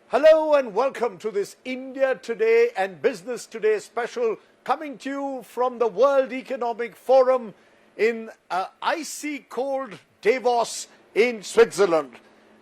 Hello and welcome to this India Today and Business Today special coming to you from the World Economic Forum in icy cold Davos in Switzerland.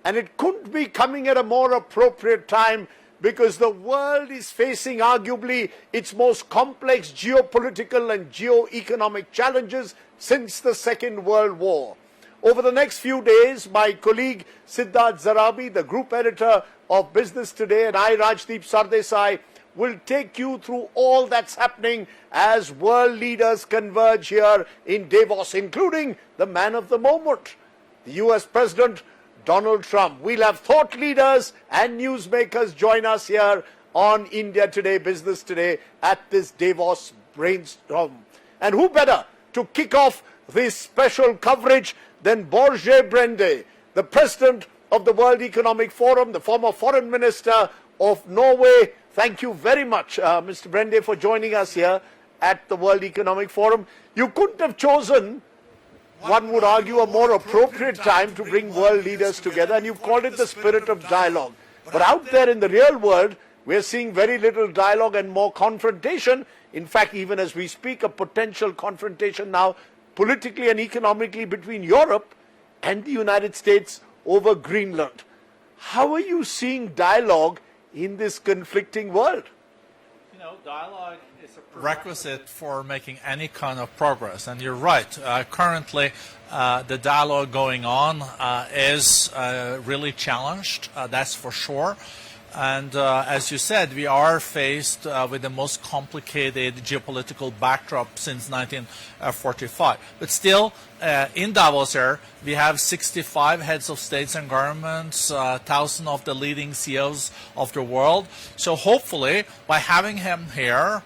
And it couldn't be coming at a more appropriate time because the world is facing arguably its most complex geopolitical and geo-economic challenges since the Second World War. Over the next few days, my colleague Siddharth Zarabi, the group editor of Business Today, and I, Rajdeep Sardesai, will take you through all that's happening as world leaders converge here in Davos, including the man of the moment, the US President Donald Trump. We'll have thought leaders and newsmakers join us here on India Today, Business Today at this Davos brainstorm. And who better to kick off this special coverage than Børge Brende, the president of the World Economic Forum, the former foreign minister of Norway. Thank you very much, Mr. Brende, for joining us here at the World Economic Forum. You couldn't have chosen, one would argue, a more appropriate time to bring world leaders together, and you've called it the spirit of dialogue. But out there in the real world, we're seeing very little dialogue and more confrontation. In fact, even as we speak, a potential confrontation now politically and economically between Europe and the United States over Greenland. How are you seeing dialogue in this conflicting world? You know, dialogue is a prerequisite for making any kind of progress. And you're right. Currently, the dialogue going on is really challenged. That's for sure. And as you said, we are faced with the most complicated geopolitical backdrop since 1945. But still, in Davos here, we have 65 heads of states and governments, 1,000 of the leading CEOs of the world. So hopefully, by having him here,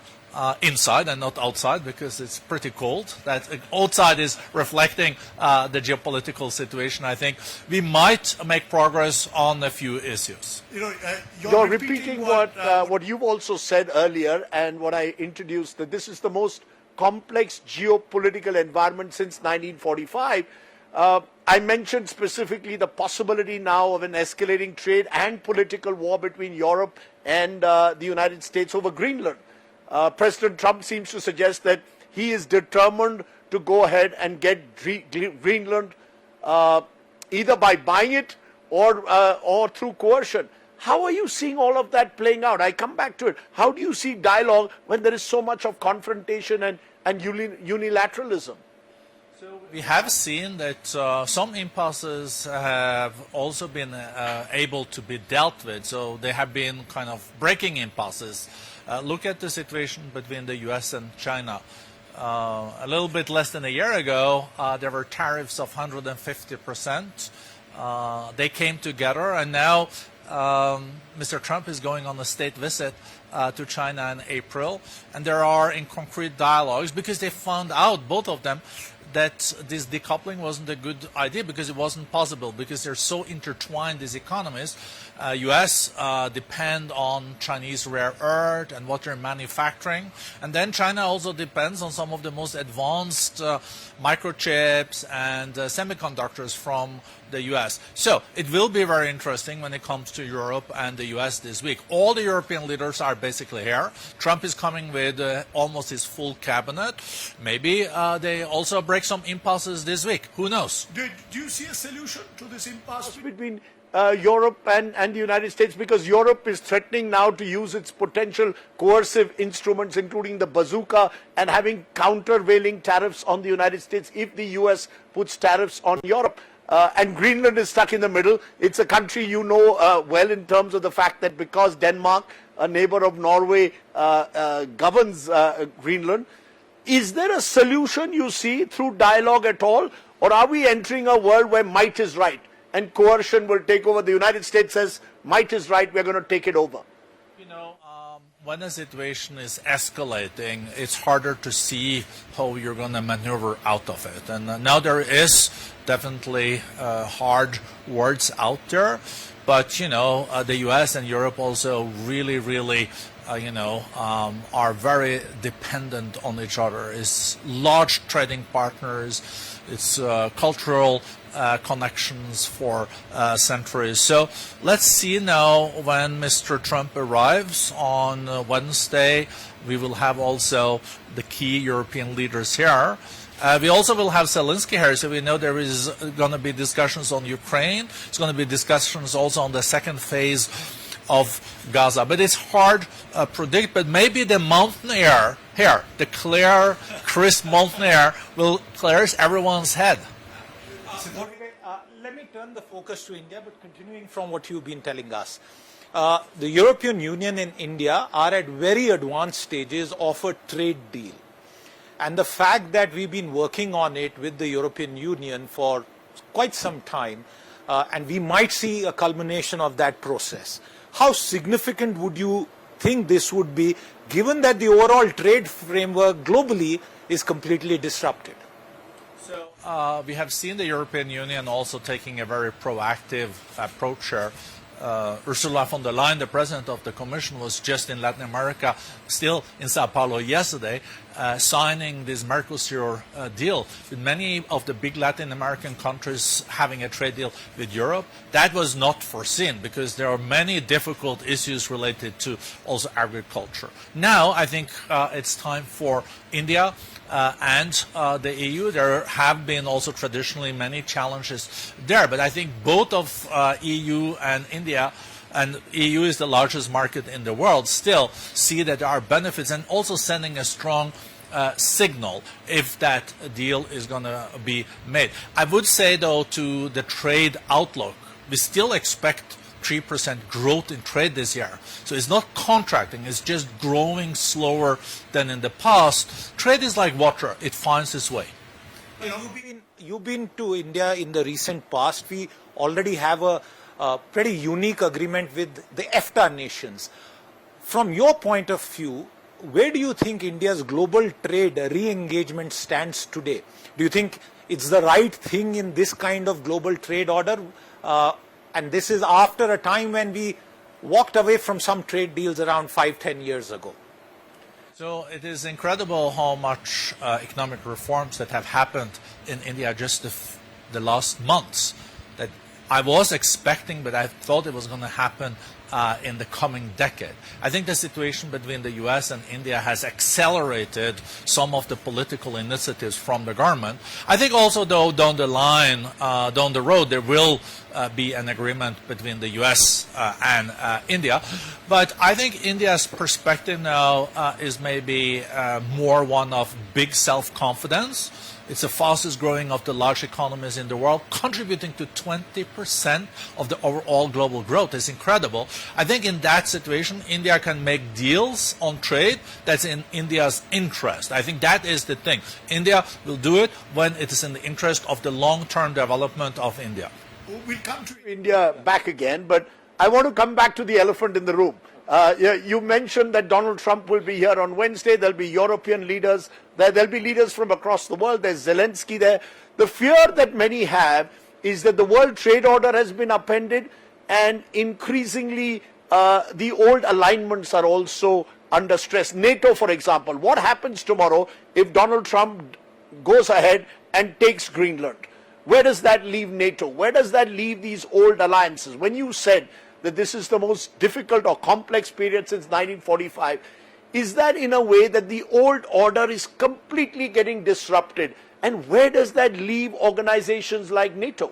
inside and not outside, because it's pretty cold. That outside is reflecting the geopolitical situation. I think we might make progress on a few issues. You know, you're repeating what you've also said earlier, and what I introduced, that this is the most complex geopolitical environment since 1945. I mentioned specifically the possibility now of an escalating trade and political war between Europe and the United States over Greenland. President Trump seems to suggest that he is determined to go ahead and get Greenland either by buying it or through coercion. How are you seeing all of that playing out? I come back to it. How do you see dialogue when there is so much of confrontation and unilateralism? So we have seen that some impasses have also been able to be dealt with. So they have been kind of breaking impasses. Look at the situation between the US and China. A little bit less than a year ago, there were tariffs of 150%. They came together, and now Mr. Trump is going on a state visit to China in April. And there are in concrete dialogues, because they found out, both of them, that this decoupling wasn't a good idea because it wasn't possible, because they're so intertwined, these economies. U.S. Depend on Chinese rare earth and what they're manufacturing. And then China also depends on some of the most advanced microchips and semiconductors from the U.S. So it will be very interesting when it comes to Europe and the U.S. this week. All the European leaders are basically here. Trump is coming with almost his full cabinet. Maybe they also break some impasses this week. Who knows? Do you see a solution to this impasse between Europe and the United States? Because Europe is threatening now to use its potential coercive instruments, including the bazooka, and having countervailing tariffs on the United States if the U.S. puts tariffs on Europe. And Greenland is stuck in the middle. It's a country you know well in terms of the fact that because Denmark, a neighbor of Norway, governs Greenland. Is there a solution you see through dialogue at all? Or are we entering a world where might is right and coercion will take over? The United States says might is right, we're going to take it over. You know, when a situation is escalating, it's harder to see how you're going to maneuver out of it. And now there is definitely hard words out there. But, you know, the U.S. and Europe also really are very dependent on each other. It's large trading partners. It's cultural connections for centuries. So let's see now when Mr. Trump arrives on Wednesday. We will have also the key European leaders here. We also will have Zelensky here, so we know there is going to be discussions on Ukraine. It's going to be discussions also on the second phase of Gaza. But it's hard to predict, but maybe the mountain air here, the clear, crisp mountain air will clear everyone's head. Let me turn the focus to India, but continuing from what you've been telling us. The European Union and India are at very advanced stages of a trade deal. And the fact that we've been working on it with the European Union for quite some time, and we might see a culmination of that process. How significant would you think this would be, given that the overall trade framework globally is completely disrupted? So we have seen the European Union also taking a very proactive approach here. Ursula von der Leyen, the president of the Commission, was just in Latin America, still in Sao Paulo yesterday, signing this Mercosur deal with many of the big Latin American countries having a trade deal with Europe. That was not foreseen because there are many difficult issues related to also agriculture. Now I think it's time for India and the EU. There have been also traditionally many challenges there, but I think both of EU and India, and EU is the largest market in the world, still see that there are benefits, and also sending a strong signal if that deal is going to be made. I would say, though, to the trade outlook, we still expect 3% growth in trade this year. So it's not contracting, it's just growing slower than in the past. Trade is like water, it finds its way. You've been to India in the recent past. We already have a pretty unique agreement with the EFTA nations. From your point of view, where do you think India's global trade re-engagement stands today? Do you think it's the right thing in this kind of global trade order? And this is after a time when we walked away from some trade deals around 5-10 years ago. So it is incredible how much economic reforms that have happened in India just the last months that I was expecting, but I thought it was going to happen in the coming decade. I think the situation between the US and India has accelerated some of the political initiatives from the government. I think also, though, down the line, down the road, there will be an agreement between the US and India. But I think India's perspective now is maybe more one of big self-confidence. It's the fastest growing of the large economies in the world, contributing to 20% of the overall global growth. It's incredible. I think in that situation, India can make deals on trade that's in India's interest. I think that is the thing. India will do it when it is in the interest of the long-term development of India. We'll come to India back again, but I want to come back to the elephant in the room. You mentioned that Donald Trump will be here on Wednesday. There'll be European leaders. There'll be leaders from across the world. There's Zelensky there. The fear that many have is that the World Trade Order has been upended, and increasingly the old alignments are also under stress. NATO, for example. What happens tomorrow if Donald Trump goes ahead and takes Greenland? Where does that leave NATO? Where does that leave these old alliances? When you said that this is the most difficult or complex period since 1945, is that in a way that the old order is completely getting disrupted? And where does that leave organizations like NATO?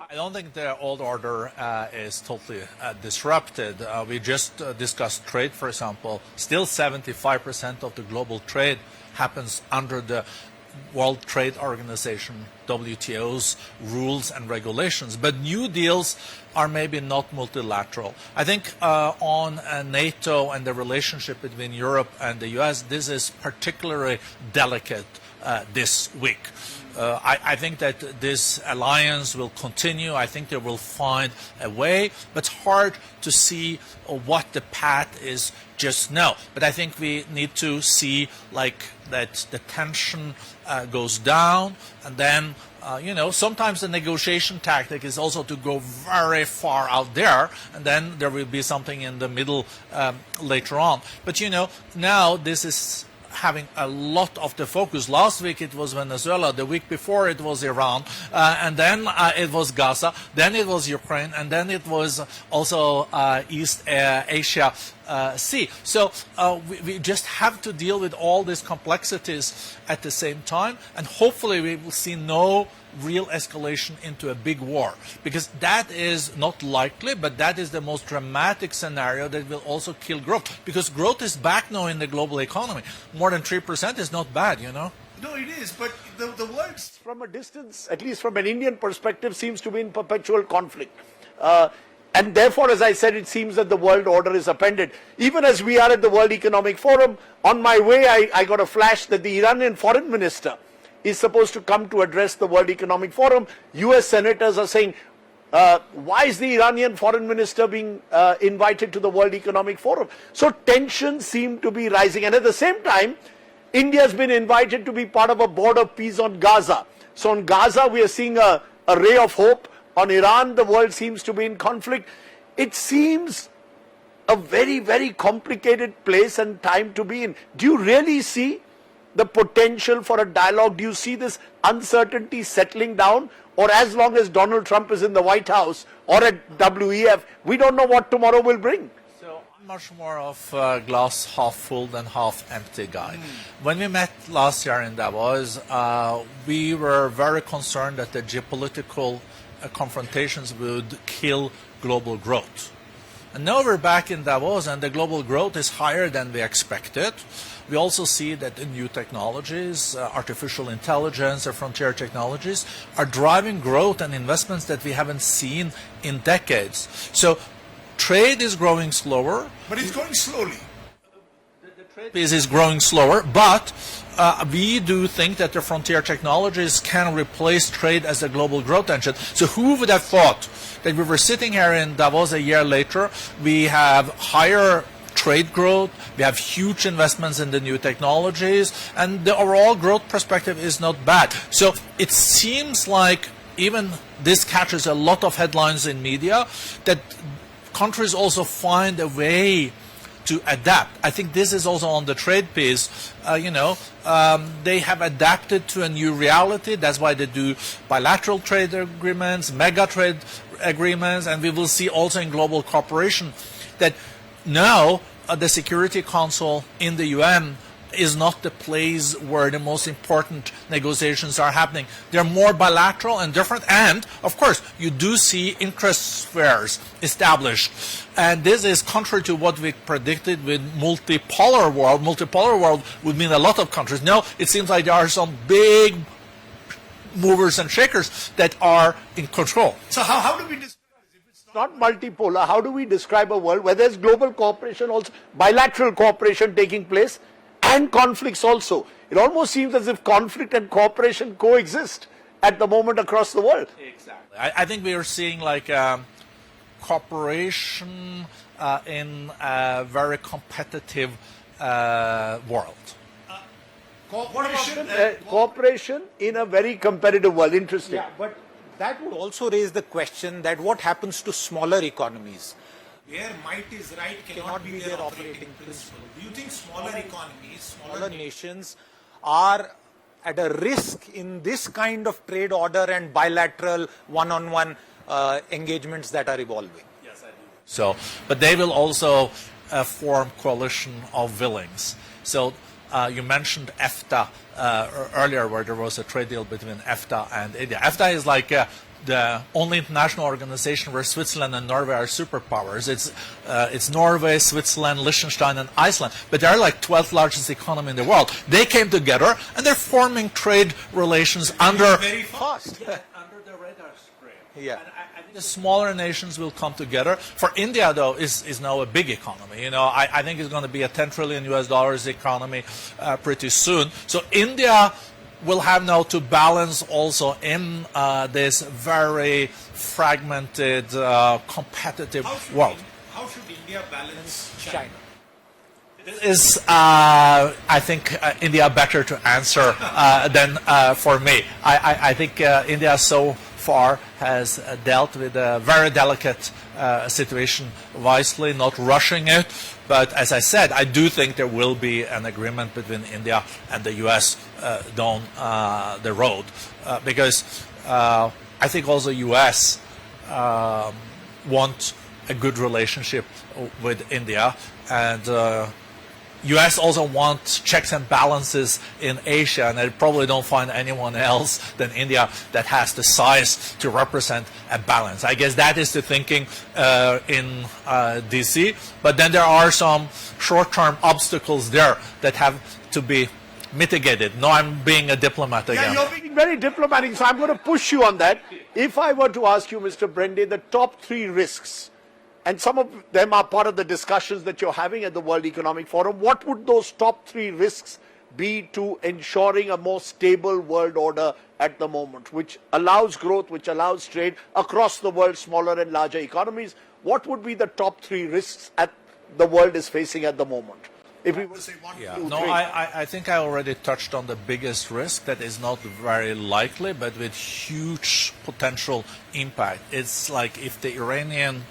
I don't think the old order is totally disrupted. We just discussed trade, for example. Still 75% of the global trade happens under the World Trade Organization, WTO's rules and regulations. But new deals are maybe not multilateral. I think on NATO and the relationship between Europe and the US, this is particularly delicate this week. I think that this alliance will continue. I think they will find a way, but it's hard to see what the path is just now. But I think we need to see like that the tension goes down, and then sometimes the negotiation tactic is also to go very far out there, and then there will be something in the middle later on. But now this is having a lot of the focus. Last week it was Venezuela, the week before it was Iran, and then it was Gaza, then it was Ukraine, and then it was also East Asia Sea. So we just have to deal with all these complexities at the same time, and hopefully we will see no real escalation into a big war, because that is not likely, but that is the most dramatic scenario that will also kill growth, because growth is back now in the global economy. More than 3% is not bad, you know. No, it is, but the world from a distance, at least from an Indian perspective, seems to be in perpetual conflict. And therefore, as I said, it seems that the world order is upended. Even as we are at the World Economic Forum, on my way I got a flash that the Iranian foreign minister is supposed to come to address the World Economic Forum. US senators are saying, why is the Iranian foreign minister being invited to the World Economic Forum? So tensions seem to be rising. And at the same time, India has been invited to be part of a board of peace on Gaza. So on Gaza, we are seeing a ray of hope. On Iran, the world seems to be in conflict. It seems a very, very complicated place and time to be in. Do you really see the potential for a dialogue? Do you see this uncertainty settling down? Or as long as Donald Trump is in the White House or at WEF, we don't know what tomorrow will bring? So I'm much more of a glass half full than half empty guy. When we met last year in Davos, we were very concerned that the geopolitical confrontations would kill global growth. And now we're back in Davos, and the global growth is higher than we expected. We also see that the new technologies, artificial intelligence, or frontier technologies, are driving growth and investments that we haven't seen in decades. So trade is growing slower. But it's going slowly. The trade piece is growing slower, but we do think that the frontier technologies can replace trade as a global growth engine. So who would have thought that we were sitting here in Davos a year later, we have higher trade growth, we have huge investments in the new technologies, and the overall growth perspective is not bad. So it seems like even this catches a lot of headlines in media, that countries also find a way to adapt. I think this is also on the trade piece. They have adapted to a new reality. That's why they do bilateral trade agreements, mega trade agreements, and we will see also in global cooperation that now the Security Council in the UN is not the place where the most important negotiations are happening. They're more bilateral and different, and of course you do see interest spheres established, and this is contrary to what we predicted with multipolar world. Multipolar world would mean a lot of countries. Now it seems like there are some big movers and shakers that are in control. So how do we describe it? If it's not multipolar, how do we describe a world where there's global cooperation, also bilateral cooperation taking place, and conflicts also? It almost seems as if conflict and cooperation coexist at the moment across the world. Exactly. I think we are seeing like cooperation in a very competitive world. Cooperation in a very competitive world. Interesting. Yeah, but that would also raise the question that what happens to smaller economies? Where might is right cannot be their operating principle. Do you think smaller economies, Smaller nations are at a risk in this kind of trade order and bilateral one-on-one engagements that are evolving? Yes, I do. So, but they will also form coalition of willings. So you mentioned EFTA earlier, where there was a trade deal between EFTA and India. EFTA is like the only international organization where Switzerland and Norway are superpowers. It's Norway, Switzerland, Liechtenstein, and Iceland. But they're like 12th largest economy in the world. They came together and they're forming trade relations under very fast? under the radar screen. Yeah. And I think the smaller nations will come together. For India, though, is now a big economy. I think it's going to be a $10 trillion economy pretty soon. So India will have now to balance also in this very fragmented, competitive world. How should India balance China? This is, I think, India better to answer than for me. I think India is so far has dealt with a very delicate situation wisely, not rushing it. But as I said, I do think there will be an agreement between India and the US down the road, because I think also US want a good relationship with India, and US also wants checks and balances in Asia, and they probably don't find anyone else than India that has the size to represent a balance. I guess that is the thinking in DC, but then there are some short-term obstacles there that have to be mitigated. No, I'm being a diplomat again. Yeah, you're being very diplomatic, so I'm going to push you on that. If I were to ask you, Mr. Brende, the top 3 risks, and some of them are part of the discussions that you're having at the World Economic Forum, what would those top 3 risks be to ensuring a more stable world order at the moment, which allows growth, which allows trade across the world, smaller and larger economies? What would be the top 3 risks that the world is facing at the moment? If we were to say 1, 2, 3. I think I already touched on the biggest risk that is not very likely, but with huge potential impact. It's like if the Iranian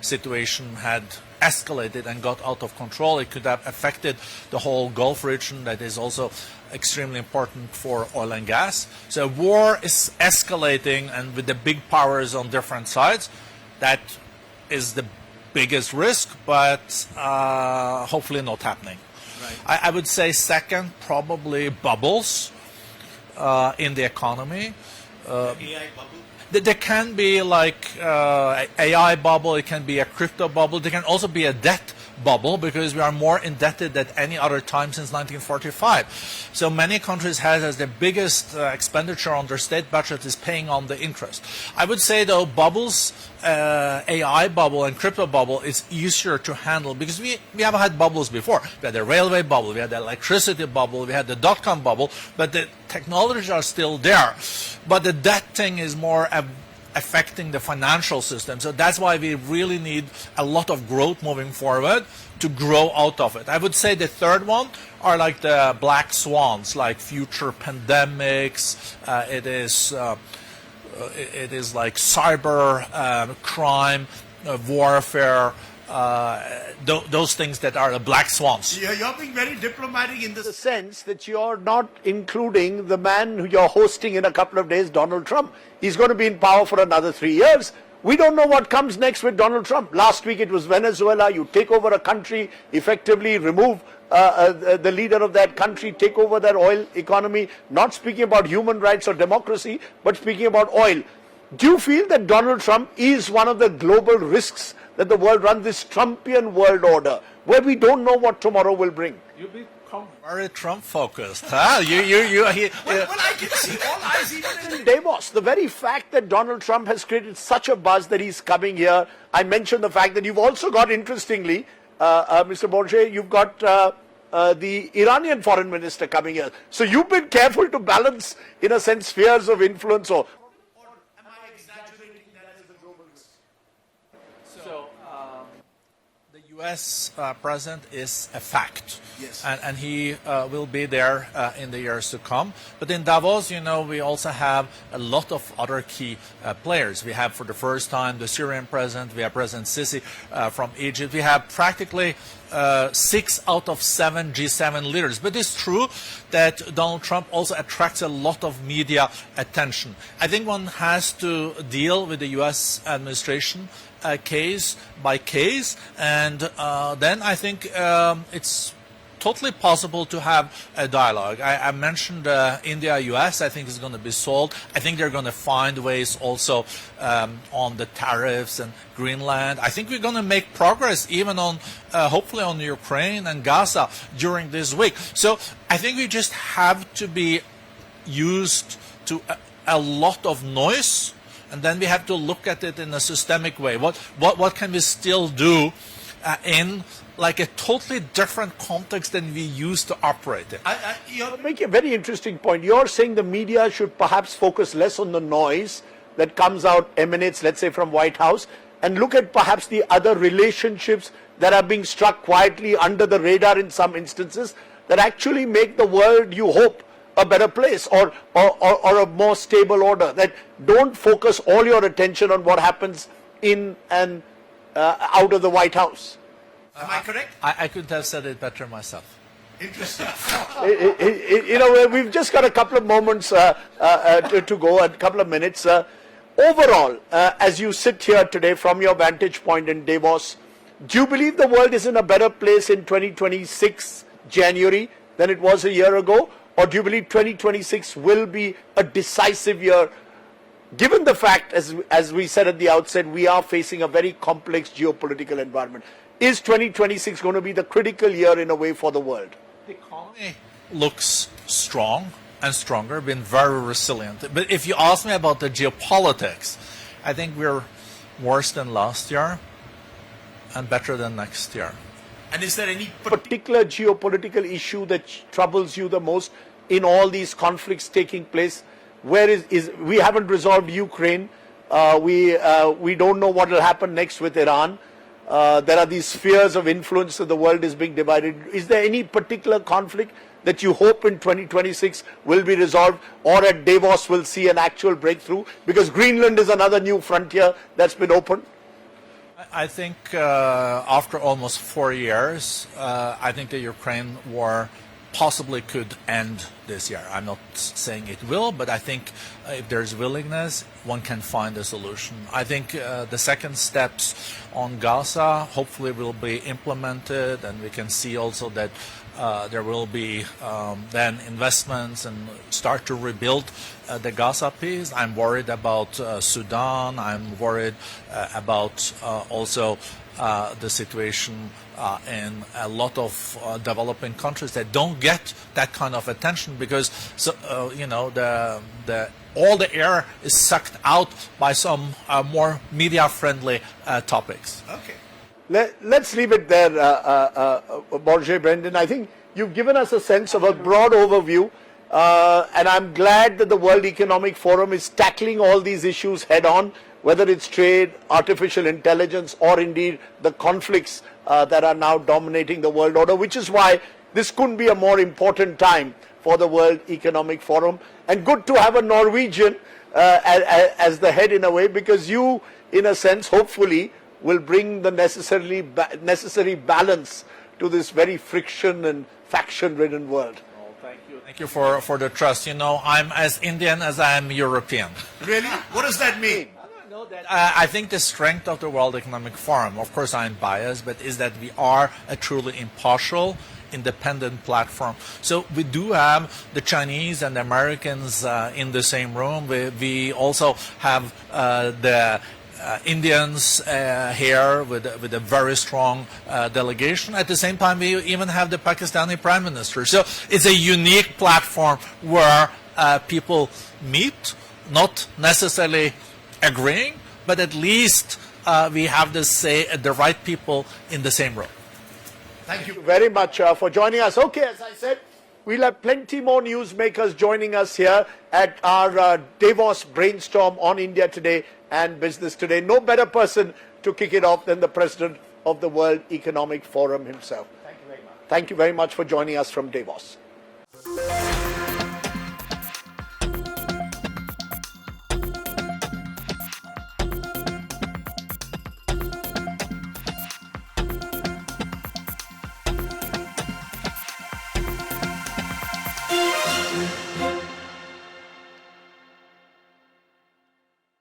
situation had escalated and got out of control, it could have affected the whole Gulf region that is also extremely important for oil and gas. So war is escalating, and with the big powers on different sides, that is the biggest risk, but hopefully not happening. Right. I would say second, probably bubbles in the economy. AI bubble? There can be like AI bubble, it can be a crypto bubble, there can also be a debt bubble, because we are more indebted than any other time since 1945. So many countries have as the biggest expenditure on their state budget is paying on the interest. I would say though bubbles, AI bubble and crypto bubble is easier to handle, because we have had bubbles before. We had the railway bubble, we had the electricity bubble, we had the dot-com bubble, but the technologies are still there. But the debt thing is more affecting the financial system. So that's why we really need a lot of growth moving forward to grow out of it. I would say the third one are like the black swans, like future pandemics. It is like cyber crime, warfare, those things that are the black swans. You're being very diplomatic in the sense that you're not including the man who you're hosting in a couple of days, Donald Trump. He's going to be in power for another 3 years. We don't know what comes next with Donald Trump. Last week it was Venezuela. You take over a country, effectively remove the leader of that country, take over their oil economy, not speaking about human rights or democracy, but speaking about oil. Do you feel that Donald Trump is one of the global risks that the world runs, this Trumpian world order, where we don't know what tomorrow will bring? You become very Trump-focused, huh? Well, I can see all eyes even in Davos. The very fact that Donald Trump has created such a buzz that he's coming here. I mentioned the fact that you've also got, interestingly, Mr. Bourget, you've got the Iranian foreign minister coming here. So you've been careful to balance, in a sense, spheres of influence. Or am I exaggerating that as a global risk? So the U.S. president is a fact, yes, and he will be there in the years to come. But in Davos, we also have a lot of other key players. We have, for the first time, the Syrian president. We have President Sisi from Egypt. We have practically 6 out of 7 G7 leaders. But it's true that Donald Trump also attracts a lot of media attention. I think one has to deal with the U.S. administration case by case, and then I think it's totally possible to have a dialogue. I mentioned India-US. I think it's going to be solved. I think they're going to find ways also on the tariffs and Greenland. I think we're going to make progress even on, hopefully, on Ukraine and Gaza during this week. So I think we just have to be used to a lot of noise, and then we have to look at it in a systemic way. What can we still do in like a totally different context than we used to operate in? You're making a very interesting point. You're saying the media should perhaps focus less on the noise that comes out, emanates, let's say, from White House, and look at perhaps the other relationships that are being struck quietly under the radar in some instances that actually make the world, you hope, a better place or a more stable order, that don't focus all your attention on what happens in and out of the White House. Am I correct? I couldn't have said it better myself. Interesting. You know, we've just got a couple of moments to go, a couple of minutes. Overall, as you sit here today from your vantage point in Davos, do you believe the world is in a better place in 2026 January than it was a year ago? Or do you believe 2026 will be a decisive year, given the fact, as we said at the outset, we are facing a very complex geopolitical environment? Is 2026 going to be the critical year in a way for the world? The economy looks strong and stronger, been very resilient. But if you ask me about the geopolitics, I think we're worse than last year and better than next year. And is there any Particular geopolitical issue that troubles you the most in all these conflicts taking place? Where is we haven't resolved Ukraine. We don't know what will happen next with Iran. There are these spheres of influence that the world is being divided. Is there any particular conflict that you hope in 2026 will be resolved, or at Davos will see an actual breakthrough? Because Greenland is another new frontier that's been opened. I think after almost 4 years, I think the Ukraine war possibly could end this year. I'm not saying it will, but I think if there's willingness, one can find a solution. I think the second steps on Gaza hopefully will be implemented, and we can see also that there will be then investments and start to rebuild the Gaza piece. I'm worried about Sudan. I'm worried about also the situation in a lot of developing countries that don't get that kind of attention because all the air is sucked out by some more media-friendly topics. Okay. Let's leave it there, Borje Brendan. I think you've given us a sense of a broad overview, and I'm glad that the World Economic Forum is tackling all these issues head-on, whether it's trade, artificial intelligence, or indeed the conflicts that are now dominating the world order, which is why this couldn't be a more important time for the World Economic Forum. And good to have a Norwegian as the head in a way, because you, in a sense, hopefully, will bring the necessary balance to this very friction and faction-ridden world. Thank you for the trust. You know, I'm as Indian as I am European. Really? What does that mean? I think the strength of the World Economic Forum, of course I'm biased, but is that we are a truly impartial, independent platform. So we do have the Chinese and the Americans in the same room. We also have the Indians here with a very strong delegation. At the same time, we even have the Pakistani Prime Minister. So it's a unique platform where people meet, not necessarily agreeing, but at least we have the right people in the same room. Thank you very much for joining us. Okay, as I said, we'll have plenty more newsmakers joining us here at our Davos brainstorm on India Today and Business Today. No better person to kick it off than the President of the World Economic Forum himself. Thank you very much. Thank you very much for joining us from Davos.